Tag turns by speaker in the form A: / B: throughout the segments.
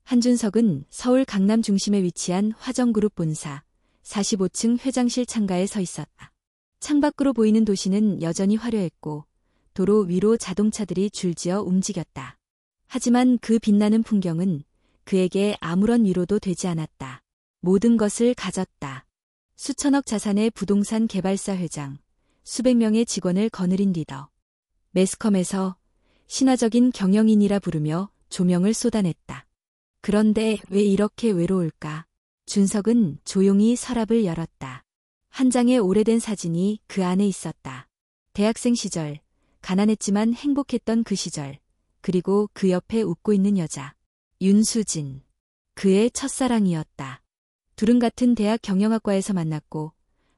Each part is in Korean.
A: 한준석은 서울 강남 중심에 위치한 화정그룹 본사 45층 회장실 창가에 서 있었다. 창밖으로 보이는 도시는 여전히 화려했고 도로 위로 자동차들이 줄지어 움직였다. 하지만 그 빛나는 풍경은 그에게 아무런 위로도 되지 않았다. 모든 것을 가졌다. 수천억 자산의 부동산 개발사 회장, 수백 명의 직원을 거느린 리더. 매스컴에서 신화적인 경영인이라 부르며 조명을 쏟아냈다. 그런데 왜 이렇게 외로울까? 준석은 조용히 서랍을 열었다. 한 장의 오래된 사진이 그 안에 있었다. 대학생 시절, 가난했지만 행복했던 그 시절, 그리고 그 옆에 웃고 있는 여자. 윤수진. 그의 첫사랑이었다. 둘은 같은 대학 경영학과에서 만났고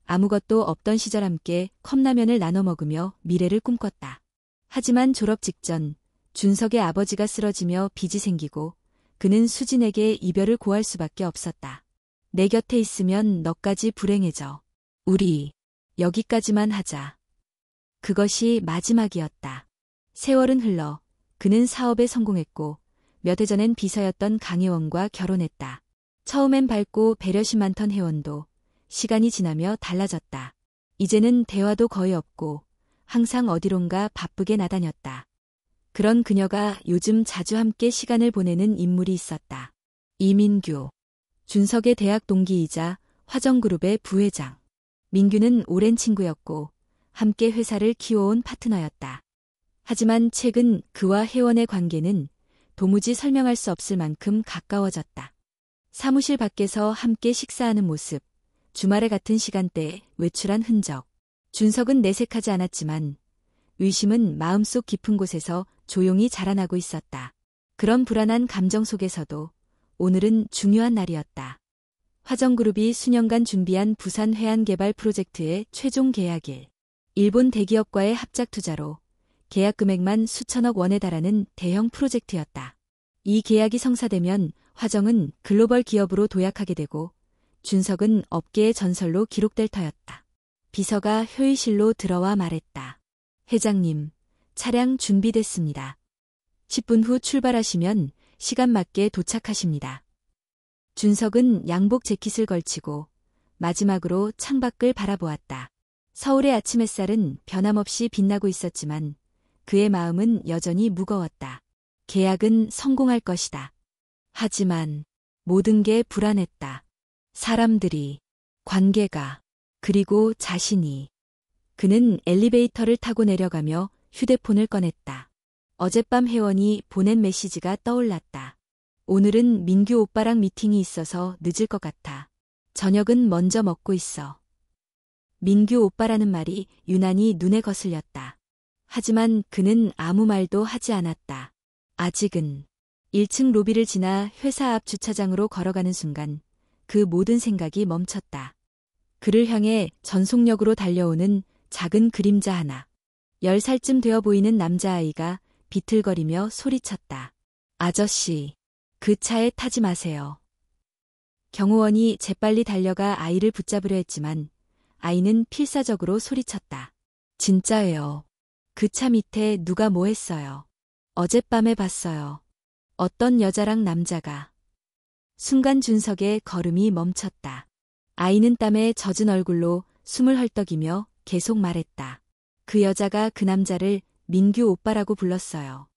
A: 아무것도 없던 시절 함께 컵라면을 나눠 먹으며 미래를 꿈꿨다. 하지만 졸업 직전 준석의 아버지가 쓰러지며 빚이 생기고 그는 수진에게 이별을 고할 수밖에 없었다. 내 곁에 있으면 너까지 불행해져. 우리 여기까지만 하자. 그것이 마지막이었다. 세월은 흘러 그는 사업에 성공했고 몇 해 전엔 비서였던 강혜원과 결혼했다. 처음엔 밝고 배려심 많던 혜원도 시간이 지나며 달라졌다. 이제는 대화도 거의 없고 항상 어디론가 바쁘게 나다녔다. 그런 그녀가 요즘 자주 함께 시간을 보내는 인물이 있었다. 이민규. 준석의 대학 동기이자 화정그룹의 부회장. 민규는 오랜 친구였고 함께 회사를 키워온 파트너였다. 하지만 최근 그와 혜원의 관계는 도무지 설명할 수 없을 만큼 가까워졌다. 사무실 밖에서 함께 식사하는 모습, 주말에 같은 시간대에 외출한 흔적. 준석은 내색하지 않았지만 의심은 마음속 깊은 곳에서 조용히 자라나고 있었다. 그런 불안한 감정 속에서도 오늘은 중요한 날이었다. 화정그룹이 수년간 준비한 부산 해안개발 프로젝트의 최종 계약일. 일본 대기업과의 합작 투자로 계약 금액만 수천억 원에 달하는 대형 프로젝트였다. 이 계약이 성사되면 화정은 글로벌 기업으로 도약하게 되고 준석은 업계의 전설로 기록될 터였다. 비서가 회의실로 들어와 말했다. 회장님, 차량 준비됐습니다. 10분 후 출발하시면 시간 맞게 도착하십니다. 준석은 양복 재킷을 걸치고 마지막으로 창밖을 바라보았다. 서울의 아침 햇살은 변함없이 빛나고 있었지만 그의 마음은 여전히 무거웠다. 계약은 성공할 것이다. 하지만 모든 게 불안했다. 사람들이, 관계가, 그리고 자신이. 그는 엘리베이터를 타고 내려가며 휴대폰을 꺼냈다. 어젯밤 혜원이 보낸 메시지가 떠올랐다. 오늘은 민규 오빠랑 미팅이 있어서 늦을 것 같아. 저녁은 먼저 먹고 있어. 민규 오빠라는 말이 유난히 눈에 거슬렸다. 하지만 그는 아무 말도 하지 않았다. 아직은 1층 로비를 지나 회사 앞 주차장으로 걸어가는 순간 그 모든 생각이 멈췄다. 그를 향해 전속력으로 달려오는 작은 그림자 하나. 10살쯤 되어 보이는 남자아이가 비틀거리며 소리쳤다. 아저씨, 그 차에 타지 마세요. 경호원이 재빨리 달려가 아이를 붙잡으려 했지만 아이는 필사적으로 소리쳤다. 진짜예요. 그 차 밑에 누가 뭐 했어요. 어젯밤에 봤어요. 어떤 여자랑 남자가. 순간 준석의 걸음이 멈췄다. 아이는 땀에 젖은 얼굴로 숨을 헐떡이며 계속 말했다. 그 여자가 그 남자를 민규 오빠라고 불렀어요.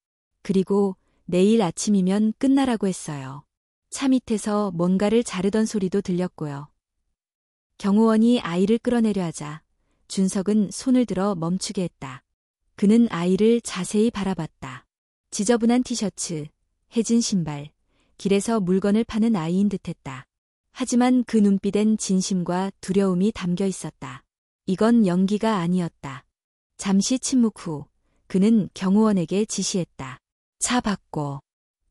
A: 그리고 내일 아침이면 끝나라고 했어요. 차 밑에서 뭔가를 자르던 소리도 들렸고요. 경호원이 아이를 끌어내려 하자 준석은 손을 들어 멈추게 했다. 그는 아이를 자세히 바라봤다. 지저분한 티셔츠, 해진 신발, 길에서 물건을 파는 아이인 듯했다. 하지만 그 눈빛엔 진심과 두려움이 담겨 있었다. 이건 연기가 아니었다. 잠시 침묵 후 그는 경호원에게 지시했다. 차 바꿔.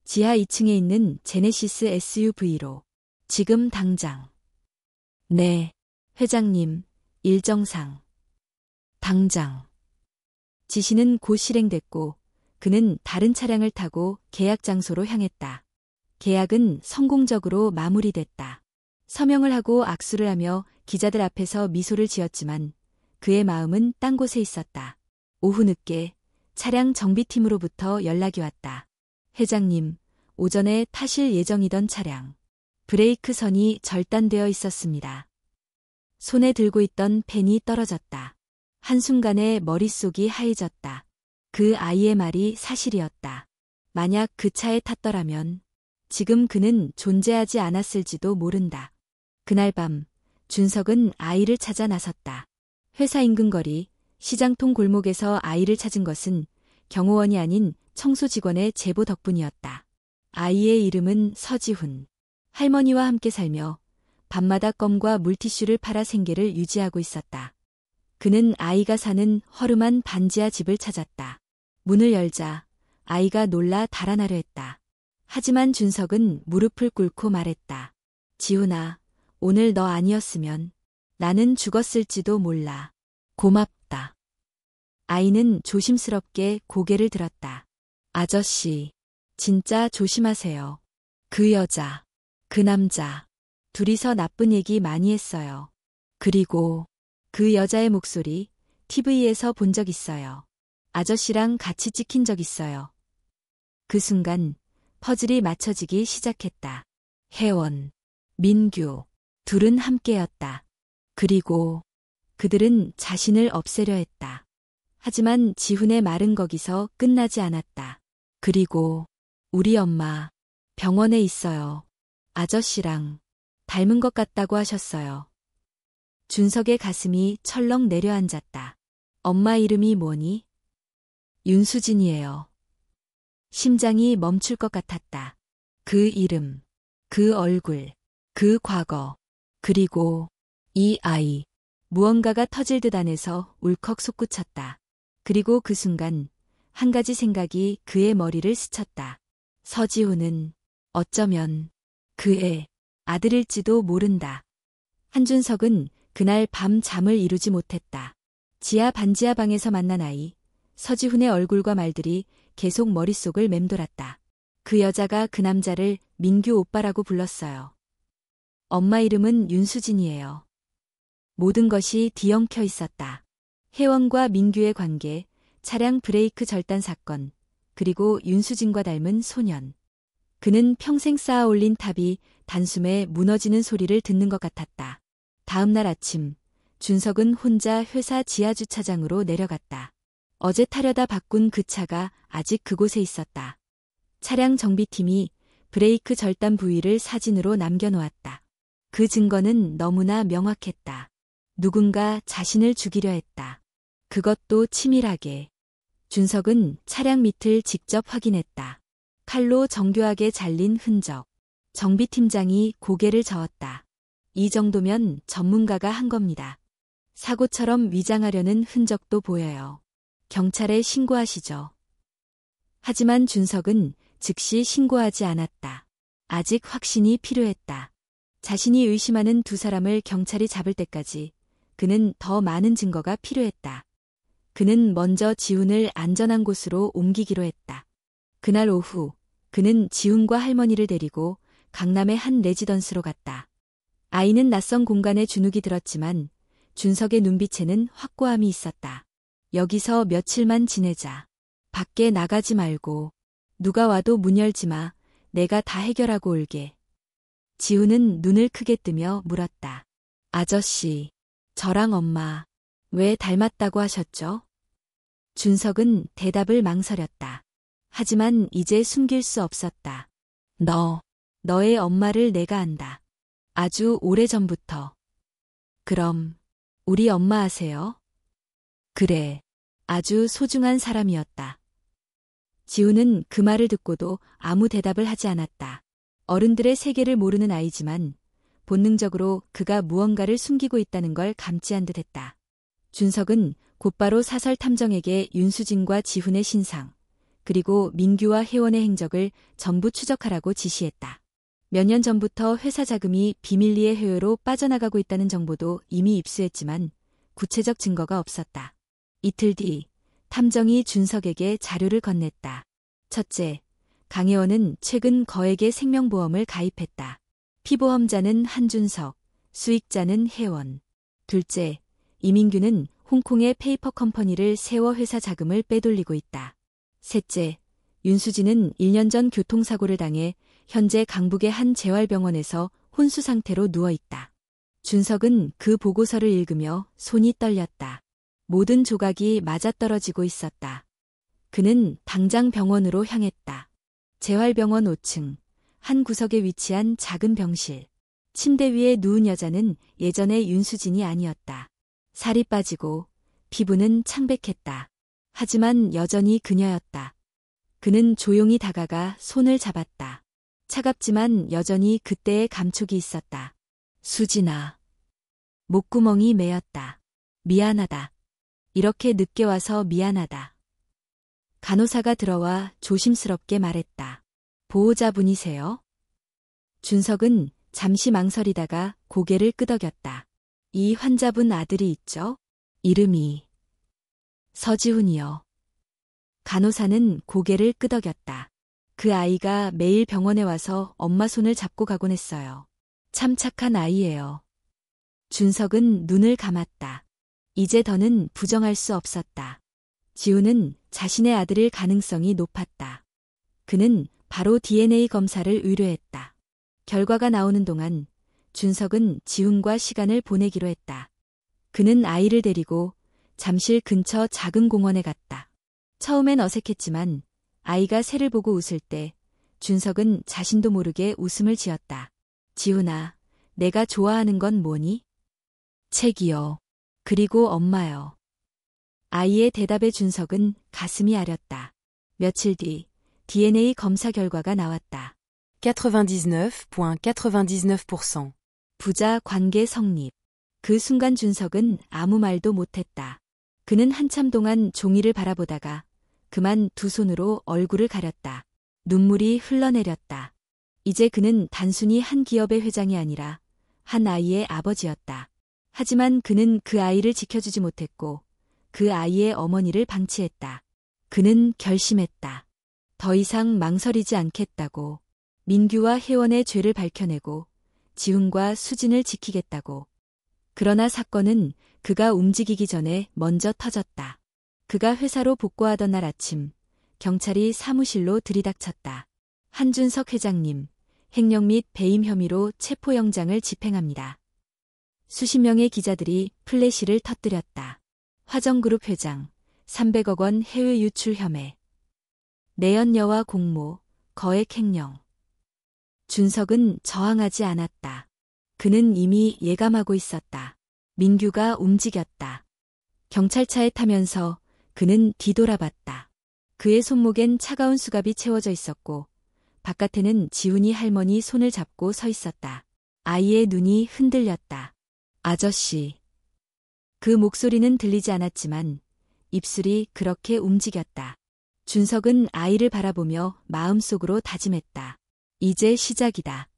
A: 지하 2층에 있는 제네시스 SUV로. 지금 당장. 네, 회장님, 일정상. 당장. 지시는 곧 실행됐고 그는 다른 차량을 타고 계약 장소로 향했다. 계약은 성공적으로 마무리됐다. 서명을 하고 악수를 하며 기자들 앞에서 미소를 지었지만 그의 마음은 딴 곳에 있었다. 오후 늦게 차량 정비팀으로부터 연락이 왔다. 회장님, 오전에 타실 예정이던 차량. 브레이크 선이 절단되어 있었습니다. 손에 들고 있던 펜이 떨어졌다. 한순간에 머릿속이 하얘졌다. 그 아이의 말이 사실이었다. 만약 그 차에 탔더라면 지금 그는 존재하지 않았을지도 모른다. 그날 밤 준석은 아이를 찾아 나섰다. 회사 인근 거리 시장통 골목에서 아이를 찾은 것은 경호원이 아닌 청소 직원의 제보 덕분이었다. 아이의 이름은 서지훈. 할머니와 함께 살며 밤마다 껌과 물티슈를 팔아 생계를 유지하고 있었다. 그는 아이가 사는 허름한 반지하 집을 찾았다. 문을 열자 아이가 놀라 달아나려 했다. 하지만 준석은 무릎을 꿇고 말했다. 지훈아, 오늘 너 아니었으면 나는 죽었을지도 몰라. 고맙다. 아이는 조심스럽게 고개를 들었다. 아저씨, 진짜 조심하세요. 그 여자, 그 남자, 둘이서 나쁜 얘기 많이 했어요. 그리고 그 여자의 목소리 TV에서 본 적 있어요. 아저씨랑 같이 찍힌 적 있어요. 그 순간 퍼즐이 맞춰지기 시작했다. 혜원, 민규, 둘은 함께였다. 그리고 그들은 자신을 없애려 했다. 하지만 지훈의 말은 거기서 끝나지 않았다. 그리고 우리 엄마 병원에 있어요. 아저씨랑 닮은 것 같다고 하셨어요. 준석의 가슴이 철렁 내려앉았다. 엄마 이름이 뭐니? 윤수진이에요. 심장이 멈출 것 같았다. 그 이름, 그 얼굴, 그 과거, 그리고 이 아이. 무언가가 터질 듯 안에서 울컥 솟구쳤다. 그리고 그 순간 한 가지 생각이 그의 머리를 스쳤다. 서지훈은 어쩌면 그의 아들일지도 모른다. 한준석은 그날 밤 잠을 이루지 못했다. 지하 반지하 방에서 만난 아이, 서지훈의 얼굴과 말들이 계속 머릿속을 맴돌았다. 그 여자가 그 남자를 민규 오빠라고 불렀어요. 엄마 이름은 윤수진이에요. 모든 것이 뒤엉켜 있었다. 혜원과 민규의 관계, 차량 브레이크 절단 사건, 그리고 윤수진과 닮은 소년. 그는 평생 쌓아 올린 탑이 단숨에 무너지는 소리를 듣는 것 같았다. 다음 날 아침, 준석은 혼자 회사 지하주차장으로 내려갔다. 어제 타려다 바꾼 그 차가 아직 그곳에 있었다. 차량 정비팀이 브레이크 절단 부위를 사진으로 남겨놓았다. 그 증거는 너무나 명확했다. 누군가 자신을 죽이려 했다. 그것도 치밀하게. 준석은 차량 밑을 직접 확인했다. 칼로 정교하게 잘린 흔적. 정비팀장이 고개를 저었다. 이 정도면 전문가가 한 겁니다. 사고처럼 위장하려는 흔적도 보여요. 경찰에 신고하시죠. 하지만 준석은 즉시 신고하지 않았다. 아직 확신이 필요했다. 자신이 의심하는 두 사람을 경찰이 잡을 때까지 그는 더 많은 증거가 필요했다. 그는 먼저 지훈을 안전한 곳으로 옮기기로 했다. 그날 오후 그는 지훈과 할머니를 데리고 강남의 한 레지던스로 갔다. 아이는 낯선 공간에 주눅이 들었지만 준석의 눈빛에는 확고함이 있었다. 여기서 며칠만 지내자. 밖에 나가지 말고. 누가 와도 문 열지 마. 내가 다 해결하고 올게. 지훈은 눈을 크게 뜨며 물었다. 아저씨, 저랑 엄마 왜 닮았다고 하셨죠? 준석은 대답을 망설였다. 하지만 이제 숨길 수 없었다. 너의 엄마를 내가 안다. 아주 오래전부터. 그럼 우리 엄마 아세요? 그래, 아주 소중한 사람이었다. 지훈은 그 말을 듣고도 아무 대답을 하지 않았다. 어른들의 세계를 모르는 아이지만 본능적으로 그가 무언가를 숨기고 있다는 걸 감지한 듯했다. 준석은 곧바로 사설 탐정에게 윤수진과 지훈의 신상, 그리고 민규와 혜원의 행적을 전부 추적하라고 지시했다. 몇 년 전부터 회사 자금이 비밀리에 해외로 빠져나가고 있다는 정보도 이미 입수했지만 구체적 증거가 없었다. 이틀 뒤 탐정이 준석에게 자료를 건넸다. 첫째, 강혜원은 최근 거액의 생명보험을 가입했다. 피보험자는 한준석, 수익자는 혜원. 둘째, 이민규는 홍콩의 페이퍼 컴퍼니를 세워 회사 자금을 빼돌리고 있다. 셋째, 윤수진은 1년 전 교통사고를 당해 현재 강북의 한 재활병원에서 혼수 상태로 누워있다. 준석은 그 보고서를 읽으며 손이 떨렸다. 모든 조각이 맞아떨어지고 있었다. 그는 당장 병원으로 향했다. 재활병원 5층, 한 구석에 위치한 작은 병실. 침대 위에 누운 여자는 예전의 윤수진이 아니었다. 살이 빠지고 피부는 창백했다. 하지만 여전히 그녀였다. 그는 조용히 다가가 손을 잡았다. 차갑지만 여전히 그때의 감촉이 있었다. 수진아. 목구멍이 메었다. 미안하다. 이렇게 늦게 와서 미안하다. 간호사가 들어와 조심스럽게 말했다. 보호자분이세요? 준석은 잠시 망설이다가 고개를 끄덕였다. 이 환자분 아들이 있죠? 이름이 서지훈이요. 간호사는 고개를 끄덕였다. 그 아이가 매일 병원에 와서 엄마 손을 잡고 가곤 했어요. 참 착한 아이예요. 준석은 눈을 감았다. 이제 더는 부정할 수 없었다. 지훈은 자신의 아들일 가능성이 높았다. 그는 바로 DNA 검사를 의뢰했다. 결과가 나오는 동안 준석은 지훈과 시간을 보내기로 했다. 그는 아이를 데리고 잠실 근처 작은 공원에 갔다. 처음엔 어색했지만 아이가 새를 보고 웃을 때 준석은 자신도 모르게 웃음을 지었다. 지훈아, 내가 좋아하는 건 뭐니? 책이요. 그리고 엄마요. 아이의 대답에 준석은 가슴이 아렸다. 며칠 뒤 DNA 검사 결과가 나왔다.
B: 99.99%.
A: 부자 관계 성립. 그 순간 준석은 아무 말도 못했다. 그는 한참 동안 종이를 바라보다가 그만 두 손으로 얼굴을 가렸다. 눈물이 흘러내렸다. 이제 그는 단순히 한 기업의 회장이 아니라 한 아이의 아버지였다. 하지만 그는 그 아이를 지켜주지 못했고 그 아이의 어머니를 방치했다. 그는 결심했다. 더 이상 망설이지 않겠다고. 민규와 혜원의 죄를 밝혀내고 지훈과 수진을 지키겠다고. 그러나 사건은 그가 움직이기 전에 먼저 터졌다. 그가 회사로 복구하던 날 아침, 경찰이 사무실로 들이닥쳤다. 한준석 회장님, 횡령 및 배임 혐의로 체포영장을 집행합니다. 수십 명의 기자들이 플래시를 터뜨렸다. 화정그룹 회장, 300억 원 해외 유출 혐의. 내연녀와 공모, 거액 횡령. 준석은 저항하지 않았다. 그는 이미 예감하고 있었다. 민규가 움직였다. 경찰차에 타면서 그는 뒤돌아봤다. 그의 손목엔 차가운 수갑이 채워져 있었고 바깥에는 지훈이 할머니 손을 잡고 서 있었다. 아이의 눈이 흔들렸다. 아저씨. 그 목소리는 들리지 않았지만 입술이 그렇게 움직였다. 준석은 아이를 바라보며 마음속으로 다짐했다. 이제 시작이다.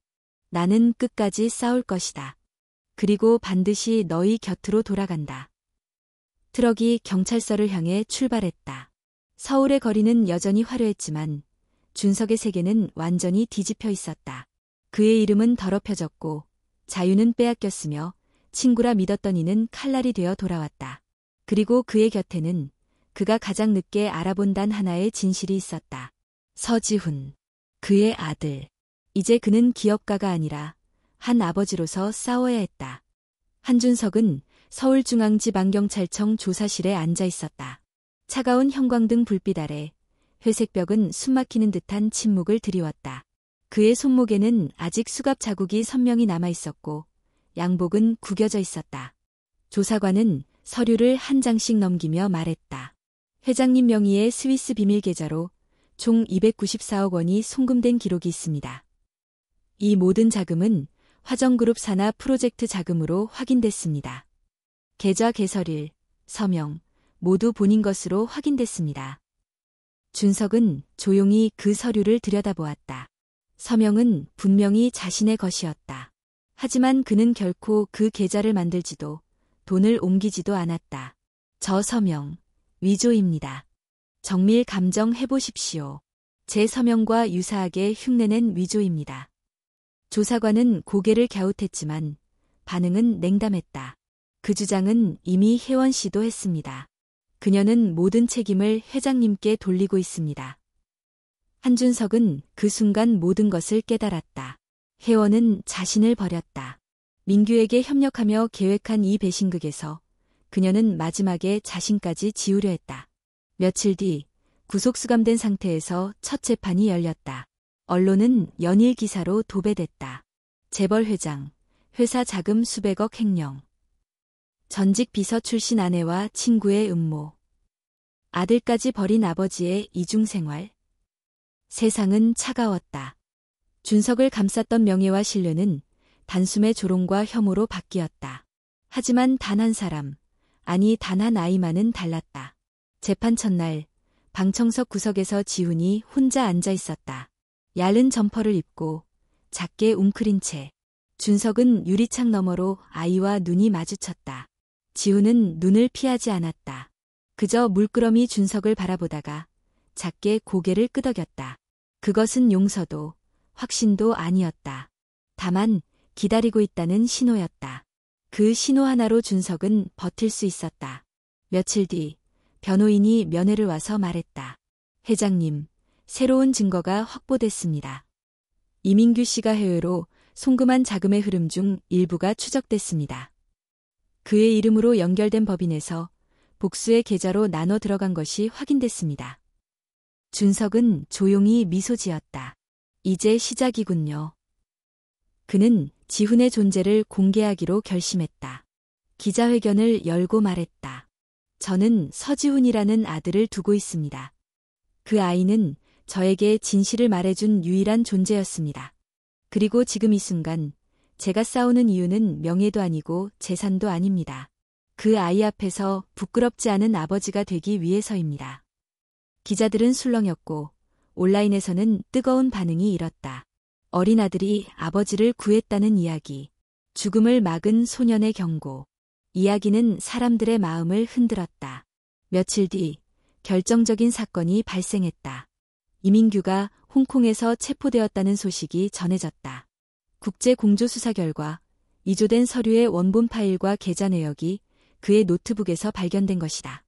A: 나는 끝까지 싸울 것이다. 그리고 반드시 너희 곁으로 돌아간다. 트럭이 경찰서를 향해 출발했다. 서울의 거리는 여전히 화려했지만 준석의 세계는 완전히 뒤집혀 있었다. 그의 이름은 더럽혀졌고 자유는 빼앗겼으며 친구라 믿었던 이는 칼날이 되어 돌아왔다. 그리고 그의 곁에는 그가 가장 늦게 알아본 단 하나의 진실이 있었다. 서지훈. 그의 아들. 이제 그는 기업가가 아니라 한 아버지로서 싸워야 했다. 한준석은 서울중앙지방경찰청 조사실에 앉아 있었다. 차가운 형광등 불빛 아래 회색 벽은 숨막히는 듯한 침묵을 드리웠다. 그의 손목에는 아직 수갑 자국이 선명히 남아 있었고 양복은 구겨져 있었다. 조사관은 서류를 한 장씩 넘기며 말했다. 회장님 명의의 스위스 비밀 계좌로 총 294억 원이 송금된 기록이 있습니다. 이 모든 자금은 화정그룹 산하 프로젝트 자금으로 확인됐습니다. 계좌 개설일, 서명, 모두 본인 것으로 확인됐습니다. 준석은 조용히 그 서류를 들여다보았다. 서명은 분명히 자신의 것이었다. 하지만 그는 결코 그 계좌를 만들지도 돈을 옮기지도 않았다. 저 서명, 위조입니다. 정밀 감정해보십시오. 제 서명과 유사하게 흉내낸 위조입니다. 조사관은 고개를 갸웃했지만 반응은 냉담했다. 그 주장은 이미 혜원 씨도 했습니다. 그녀는 모든 책임을 회장님께 돌리고 있습니다. 한준석은 그 순간 모든 것을 깨달았다. 혜원은 자신을 버렸다. 민규에게 협력하며 계획한 이 배신극에서 그녀는 마지막에 자신까지 지우려 했다. 며칠 뒤 구속수감된 상태에서 첫 재판이 열렸다. 언론은 연일 기사로 도배됐다. 재벌 회장, 회사 자금 수백억 횡령. 전직 비서 출신 아내와 친구의 음모. 아들까지 버린 아버지의 이중생활. 세상은 차가웠다. 준석을 감쌌던 명예와 신뢰는 단숨에 조롱과 혐오로 바뀌었다. 하지만 단 한 사람, 아니 단 한 아이만은 달랐다. 재판 첫날, 방청석 구석에서 지훈이 혼자 앉아 있었다. 얇은 점퍼를 입고 작게 웅크린 채. 준석은 유리창 너머로 아이와 눈이 마주쳤다. 지훈은 눈을 피하지 않았다. 그저 물끄러미 준석을 바라보다가 작게 고개를 끄덕였다. 그것은 용서도 확신도 아니었다. 다만 기다리고 있다는 신호였다. 그 신호 하나로 준석은 버틸 수 있었다. 며칠 뒤 변호인이 면회를 와서 말했다. 회장님, 새로운 증거가 확보됐습니다. 이민규 씨가 해외로 송금한 자금의 흐름 중 일부가 추적됐습니다. 그의 이름으로 연결된 법인에서 복수의 계좌로 나눠 들어간 것이 확인됐습니다. 준석은 조용히 미소 지었다. 이제 시작이군요. 그는 지훈의 존재를 공개하기로 결심했다. 기자회견을 열고 말했다. 저는 서지훈이라는 아들을 두고 있습니다. 그 아이는 저에게 진실을 말해준 유일한 존재였습니다. 그리고 지금 이 순간 제가 싸우는 이유는 명예도 아니고 재산도 아닙니다. 그 아이 앞에서 부끄럽지 않은 아버지가 되기 위해서입니다. 기자들은 술렁였고 온라인에서는 뜨거운 반응이 일었다. 어린 아들이 아버지를 구했다는 이야기, 죽음을 막은 소년의 경고. 이야기는 사람들의 마음을 흔들었다. 며칠 뒤 결정적인 사건이 발생했다. 이민규가 홍콩에서 체포되었다는 소식이 전해졌다. 국제공조수사 결과 이조된 서류의 원본 파일과 계좌 내역이 그의 노트북에서 발견된 것이다.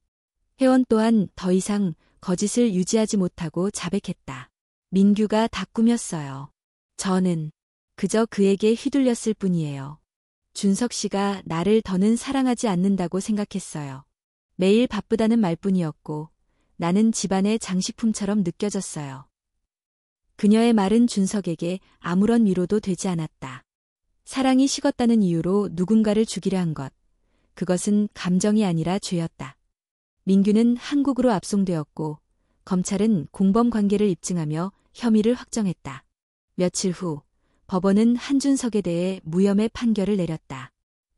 A: 혜원 또한 더 이상 거짓을 유지하지 못하고 자백했다. 민규가 다 꿈이었어요. 저는 그저 그에게 휘둘렸을 뿐이에요. 준석 씨가 나를 더는 사랑하지 않는다고 생각했어요. 매일 바쁘다는 말뿐이었고 나는 집안의 장식품처럼 느껴졌어요. 그녀의 말은 준석에게 아무런 위로도 되지 않았다. 사랑이 식었다는 이유로 누군가를 죽이려 한 것. 그것은 감정이 아니라 죄였다. 민규는 한국으로 압송되었고 검찰은 공범 관계를 입증하며 혐의를 확정했다. 며칠 후 법원은 한준석에 대해 무혐의 판결을 내렸다.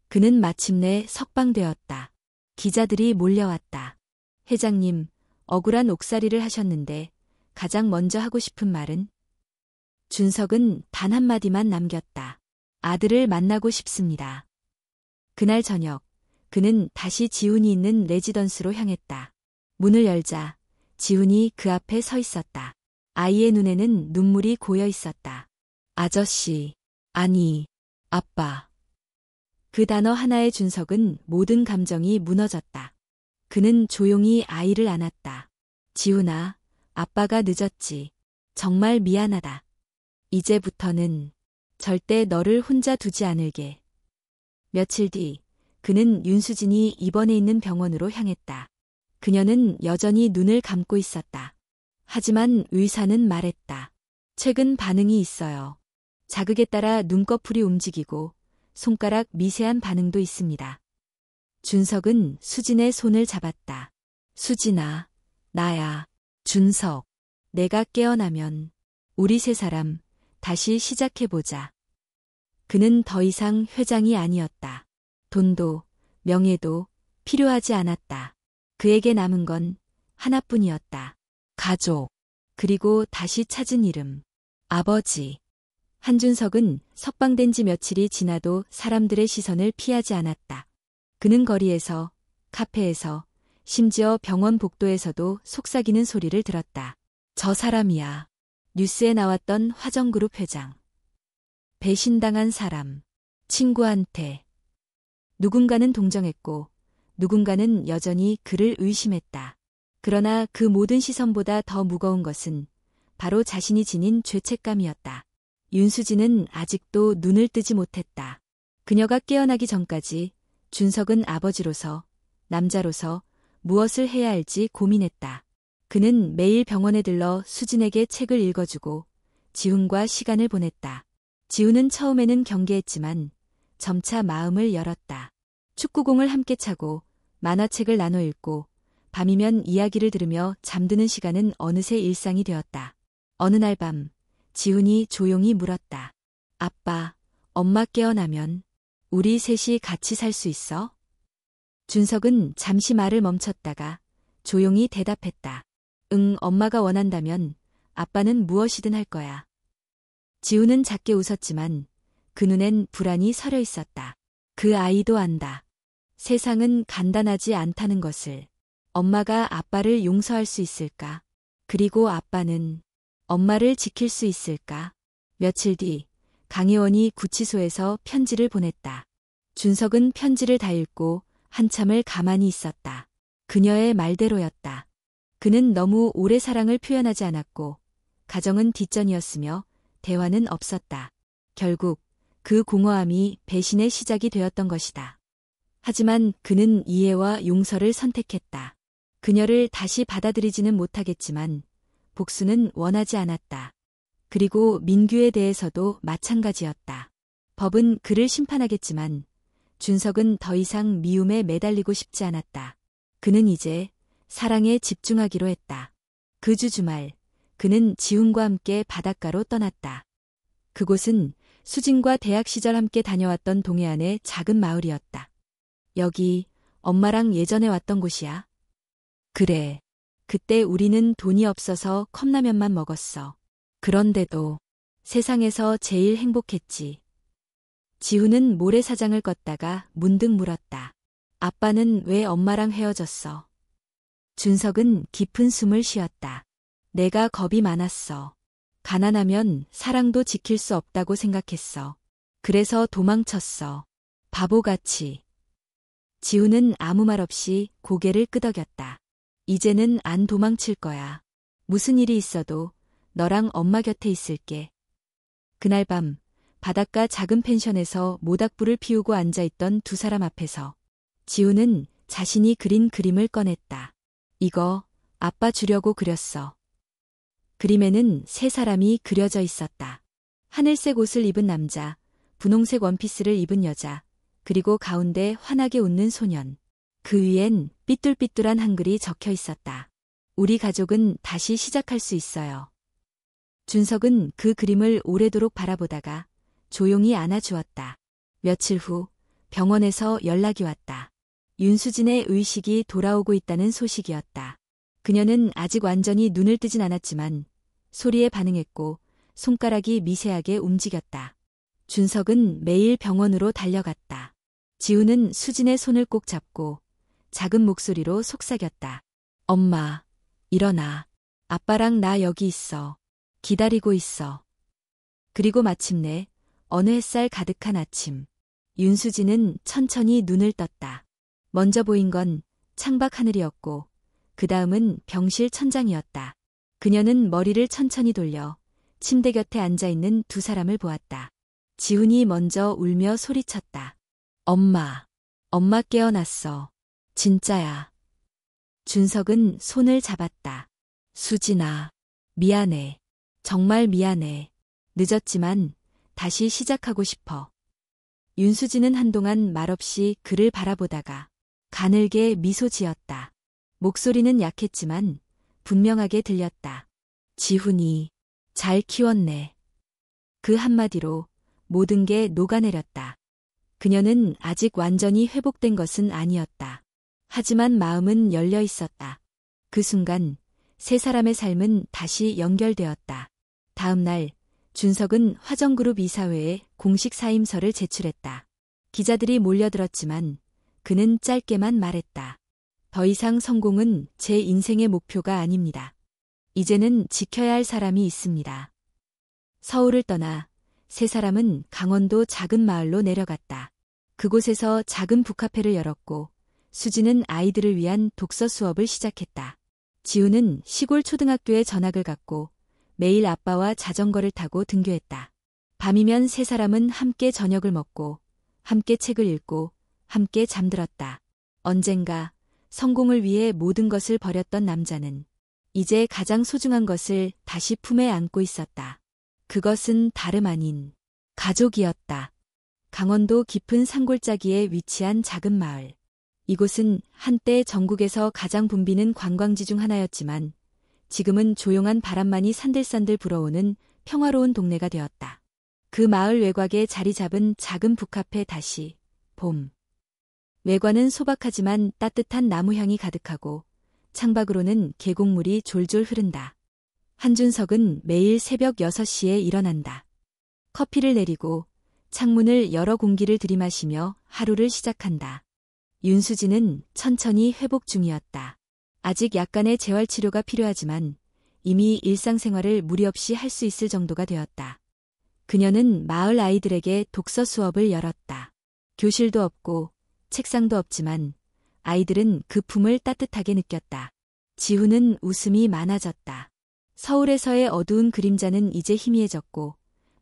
A: 그는 마침내 석방되었다. 기자들이 몰려왔다. 회장님, 억울한 옥살이를 하셨는데 가장 먼저 하고 싶은 말은? 준석은 단 한마디만 남겼다. 아들을 만나고 싶습니다. 그날 저녁, 그는 다시 지훈이 있는 레지던스로 향했다. 문을 열자 지훈이 그 앞에 서 있었다. 아이의 눈에는 눈물이 고여 있었다. 아저씨, 아니, 아빠. 그 단어 하나에 준석은 모든 감정이 무너졌다. 그는 조용히 아이를 안았다. 지훈아, 아빠가 늦었지. 정말 미안하다. 이제부터는 절대 너를 혼자 두지 않을게. 며칠 뒤 그는 윤수진이 입원해 있는 병원으로 향했다. 그녀는 여전히 눈을 감고 있었다. 하지만 의사는 말했다. 최근 반응이 있어요. 자극에 따라 눈꺼풀이 움직이고 손가락 미세한 반응도 있습니다. 준석은 수진의 손을 잡았다. 수진아, 나야, 준석. 내가 깨어나면 우리 세 사람 다시 시작해보자. 그는 더 이상 회장이 아니었다. 돈도 명예도 필요하지 않았다. 그에게 남은 건 하나뿐이었다. 가족. 그리고 다시 찾은 이름. 아버지. 한준석은 석방된 지 며칠이 지나도 사람들의 시선을 피하지 않았다. 그는 거리에서, 카페에서, 심지어 병원 복도에서도 속삭이는 소리를 들었다. 저 사람이야. 뉴스에 나왔던 화정그룹 회장. 배신당한 사람. 친구한테. 누군가는 동정했고 누군가는 여전히 그를 의심했다. 그러나 그 모든 시선보다 더 무거운 것은 바로 자신이 지닌 죄책감이었다. 윤수진은 아직도 눈을 뜨지 못했다. 그녀가 깨어나기 전까지 준석은 아버지로서, 남자로서 무엇을 해야 할지 고민했다. 그는 매일 병원에 들러 수진에게 책을 읽어주고 지훈과 시간을 보냈다. 지훈은 처음에는 경계했지만 점차 마음을 열었다. 축구공을 함께 차고 만화책을 나눠 읽고 밤이면 이야기를 들으며 잠드는 시간은 어느새 일상이 되었다. 어느 날 밤 지훈이 조용히 물었다. 아빠, 엄마 깨어나면 우리 셋이 같이 살 수 있어? 준석은 잠시 말을 멈췄다가 조용히 대답했다. 응, 엄마가 원한다면 아빠는 무엇이든 할 거야. 지훈은 작게 웃었지만 그 눈엔 불안이 서려 있었다. 그 아이도 안다. 세상은 간단하지 않다는 것을. 엄마가 아빠를 용서할 수 있을까? 그리고 아빠는 엄마를 지킬 수 있을까? 며칠 뒤 강혜원이 구치소에서 편지를 보냈다. 준석은 편지를 다 읽고 한참을 가만히 있었다. 그녀의 말대로였다. 그는 너무 오래 사랑을 표현하지 않았고 가정은 뒷전이었으며 대화는 없었다. 결국 그 공허함이 배신의 시작이 되었던 것이다. 하지만 그는 이해와 용서를 선택했다. 그녀를 다시 받아들이지는 못하겠지만 복수는 원하지 않았다. 그리고 민규에 대해서도 마찬가지였다. 법은 그를 심판하겠지만 준석은 더 이상 미움에 매달리고 싶지 않았다. 그는 이제 사랑에 집중하기로 했다. 그 주 주말, 그는 지훈과 함께 바닷가로 떠났다. 그곳은 수진과 대학 시절 함께 다녀왔던 동해안의 작은 마을이었다. 여기 엄마랑 예전에 왔던 곳이야. 그래. 그때 우리는 돈이 없어서 컵라면만 먹었어. 그런데도 세상에서 제일 행복했지. 지훈은 모래사장을 걷다가 문득 물었다. 아빠는 왜 엄마랑 헤어졌어? 준석은 깊은 숨을 쉬었다. 내가 겁이 많았어. 가난하면 사랑도 지킬 수 없다고 생각했어. 그래서 도망쳤어. 바보같이. 지훈은 아무 말 없이 고개를 끄덕였다. 이제는 안 도망칠 거야. 무슨 일이 있어도 너랑 엄마 곁에 있을게. 그날 밤 바닷가 작은 펜션에서 모닥불을 피우고 앉아있던 두 사람 앞에서 지훈은 자신이 그린 그림을 꺼냈다. 이거 아빠 주려고 그렸어. 그림에는 세 사람이 그려져 있었다. 하늘색 옷을 입은 남자, 분홍색 원피스를 입은 여자, 그리고 가운데 환하게 웃는 소년. 그 위엔 삐뚤삐뚤한 한글이 적혀 있었다. 우리 가족은 다시 시작할 수 있어요. 준석은 그 그림을 오래도록 바라보다가 조용히 안아주었다. 며칠 후 병원에서 연락이 왔다. 윤수진의 의식이 돌아오고 있다는 소식이었다. 그녀는 아직 완전히 눈을 뜨진 않았지만 소리에 반응했고 손가락이 미세하게 움직였다. 준석은 매일 병원으로 달려갔다. 지훈은 수진의 손을 꼭 잡고 작은 목소리로 속삭였다. 엄마, 일어나. 아빠랑 나 여기 있어. 기다리고 있어. 그리고 마침내 어느 햇살 가득한 아침, 윤수진은 천천히 눈을 떴다. 먼저 보인 건 창밖 하늘이었고 그 다음은 병실 천장이었다. 그녀는 머리를 천천히 돌려 침대 곁에 앉아있는 두 사람을 보았다. 지훈이 먼저 울며 소리쳤다. 엄마, 엄마 깨어났어. 진짜야. 준석은 손을 잡았다. 수진아, 미안해. 정말 미안해. 늦었지만 다시 시작하고 싶어. 윤수진은 한동안 말없이 그를 바라보다가 가늘게 미소 지었다. 목소리는 약했지만 분명하게 들렸다. 지훈이 잘 키웠네. 그 한마디로 모든 게 녹아내렸다. 그녀는 아직 완전히 회복된 것은 아니었다. 하지만 마음은 열려 있었다. 그 순간 세 사람의 삶은 다시 연결되었다. 다음 날 준석은 화정그룹 이사회에 공식 사임서를 제출했다. 기자들이 몰려들었지만 그는 짧게만 말했다. 더 이상 성공은 제 인생의 목표가 아닙니다. 이제는 지켜야 할 사람이 있습니다. 서울을 떠나 세 사람은 강원도 작은 마을로 내려갔다. 그곳에서 작은 북카페를 열었고 수지는 아이들을 위한 독서 수업을 시작했다. 지우는 시골 초등학교에 전학을 갔고 매일 아빠와 자전거를 타고 등교했다. 밤이면 세 사람은 함께 저녁을 먹고, 함께 책을 읽고, 함께 잠들었다. 언젠가 성공을 위해 모든 것을 버렸던 남자는 이제 가장 소중한 것을 다시 품에 안고 있었다. 그것은 다름 아닌 가족이었다. 강원도 깊은 산골짜기에 위치한 작은 마을. 이곳은 한때 전국에서 가장 붐비는 관광지 중 하나였지만 지금은 조용한 바람만이 산들산들 불어오는 평화로운 동네가 되었다. 그 마을 외곽에 자리 잡은 작은 북카페 다시 봄. 외관은 소박하지만 따뜻한 나무향이 가득하고 창밖으로는 계곡물이 졸졸 흐른다. 한준석은 매일 새벽 6시에 일어난다. 커피를 내리고 창문을 열어 공기를 들이마시며 하루를 시작한다. 윤수진은 천천히 회복 중이었다. 아직 약간의 재활치료가 필요하지만 이미 일상생활을 무리 없이 할 수 있을 정도가 되었다. 그녀는 마을 아이들에게 독서 수업을 열었다. 교실도 없고 책상도 없지만 아이들은 그 품을 따뜻하게 느꼈다. 지훈은 웃음이 많아졌다. 서울에서의 어두운 그림자는 이제 희미해졌고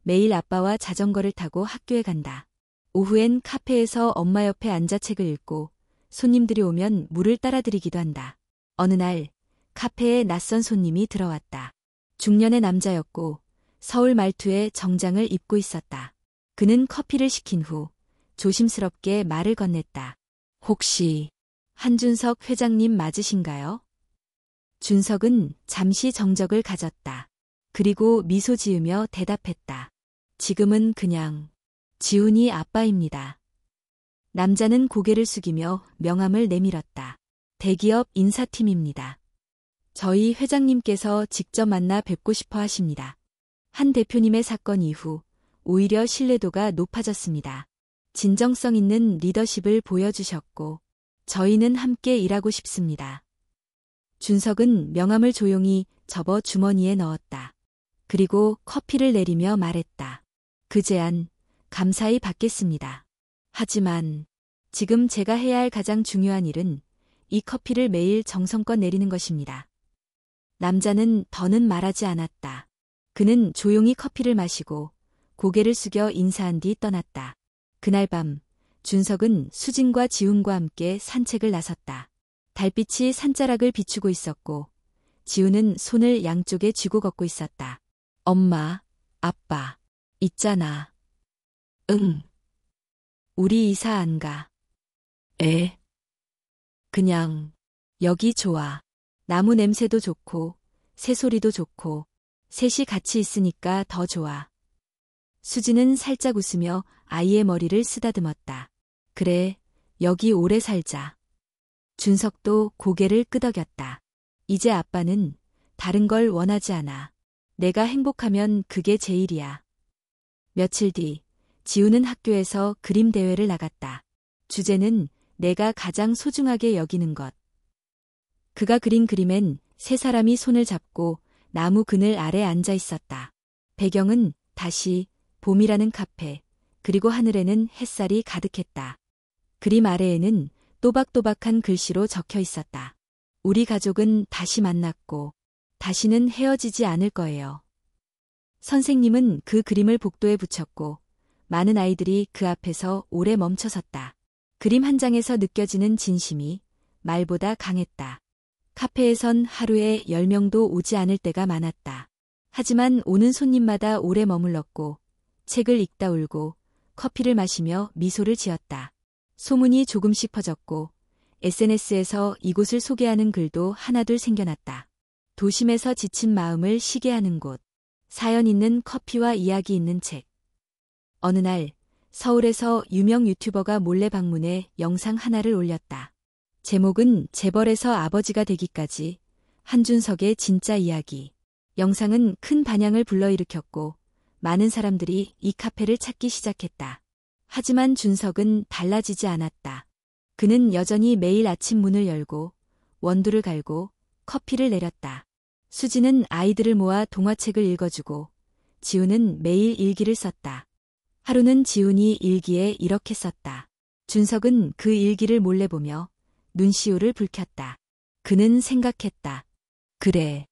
A: 매일 아빠와 자전거를 타고 학교에 간다. 오후엔 카페에서 엄마 옆에 앉아 책을 읽고 손님들이 오면 물을 따라드리기도 한다. 어느 날 카페에 낯선 손님이 들어왔다. 중년의 남자였고 서울 말투에 정장을 입고 있었다. 그는 커피를 시킨 후 조심스럽게 말을 건넸다. 혹시 한준석 회장님 맞으신가요? 준석은 잠시 정적을 가졌다. 그리고 미소 지으며 대답했다. 지금은 그냥 지훈이 아빠입니다. 남자는 고개를 숙이며 명함을 내밀었다. 대기업 인사팀입니다. 저희 회장님께서 직접 만나 뵙고 싶어 하십니다. 한 대표님의 사건 이후 오히려 신뢰도가 높아졌습니다. 진정성 있는 리더십을 보여주셨고 저희는 함께 일하고 싶습니다. 준석은 명함을 조용히 접어 주머니에 넣었다. 그리고 커피를 내리며 말했다. 그 제안 감사히 받겠습니다. 하지만 지금 제가 해야 할 가장 중요한 일은 이 커피를 매일 정성껏 내리는 것입니다. 남자는 더는 말하지 않았다. 그는 조용히 커피를 마시고 고개를 숙여 인사한 뒤 떠났다. 그날 밤 준석은 수진과 지훈과 함께 산책을 나섰다. 달빛이 산자락을 비추고 있었고 지훈은 손을 양쪽에 쥐고 걷고 있었다. 엄마, 아빠, 있잖아. 응. 우리 이사 안 가. 에? 그냥 여기 좋아. 나무 냄새도 좋고 새소리도 좋고 셋이 같이 있으니까 더 좋아. 수지는 살짝 웃으며 아이의 머리를 쓰다듬었다. 그래, 여기 오래 살자. 준석도 고개를 끄덕였다. 이제 아빠는 다른 걸 원하지 않아. 내가 행복하면 그게 제일이야. 며칠 뒤 지훈은 학교에서 그림 대회를 나갔다. 주제는 내가 가장 소중하게 여기는 것. 그가 그린 그림엔 세 사람이 손을 잡고 나무 그늘 아래 앉아 있었다. 배경은 다시 봄이라는 카페, 그리고 하늘에는 햇살이 가득했다. 그림 아래에는 또박또박한 글씨로 적혀 있었다. 우리 가족은 다시 만났고 다시는 헤어지지 않을 거예요. 선생님은 그 그림을 복도에 붙였고 많은 아이들이 그 앞에서 오래 멈춰섰다. 그림 한 장에서 느껴지는 진심이 말보다 강했다. 카페에선 하루에 10명도 오지 않을 때가 많았다. 하지만 오는 손님마다 오래 머물렀고 책을 읽다 울고 커피를 마시며 미소를 지었다. 소문이 조금씩 퍼졌고 SNS에서 이곳을 소개하는 글도 하나둘 생겨났다. 도심에서 지친 마음을 쉬게 하는 곳. 사연 있는 커피와 이야기 있는 책. 어느 날 서울에서 유명 유튜버가 몰래 방문해 영상 하나를 올렸다. 제목은 재벌에서 아버지가 되기까지 한준석의 진짜 이야기. 영상은 큰 반향을 불러일으켰고 많은 사람들이 이 카페를 찾기 시작했다. 하지만 준석은 달라지지 않았다. 그는 여전히 매일 아침 문을 열고 원두를 갈고 커피를 내렸다. 수지는 아이들을 모아 동화책을 읽어주고 지훈은 매일 일기를 썼다. 하루는 지훈이 일기에 이렇게 썼다. 준석은 그 일기를 몰래 보며 눈시울을 붉혔다. 그는 생각했다. 그래,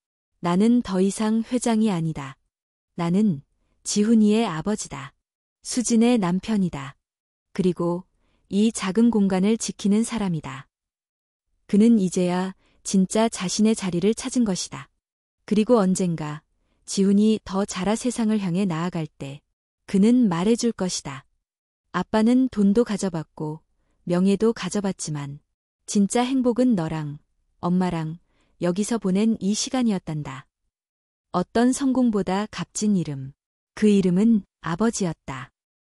A: 나는 더 이상 회장이 아니다. 나는 지훈이의 아버지다. 수진의 남편이다. 그리고 이 작은 공간을 지키는 사람이다. 그는 이제야 진짜 자신의 자리를 찾은 것이다. 그리고 언젠가 지훈이 더 자라 세상을 향해 나아갈 때 그는 말해줄 것이다. 아빠는 돈도 가져봤고 명예도 가져봤지만 진짜 행복은 너랑 엄마랑 여기서 보낸 이 시간이었단다. 어떤 성공보다 값진 이름. 그 이름은 아버지였다.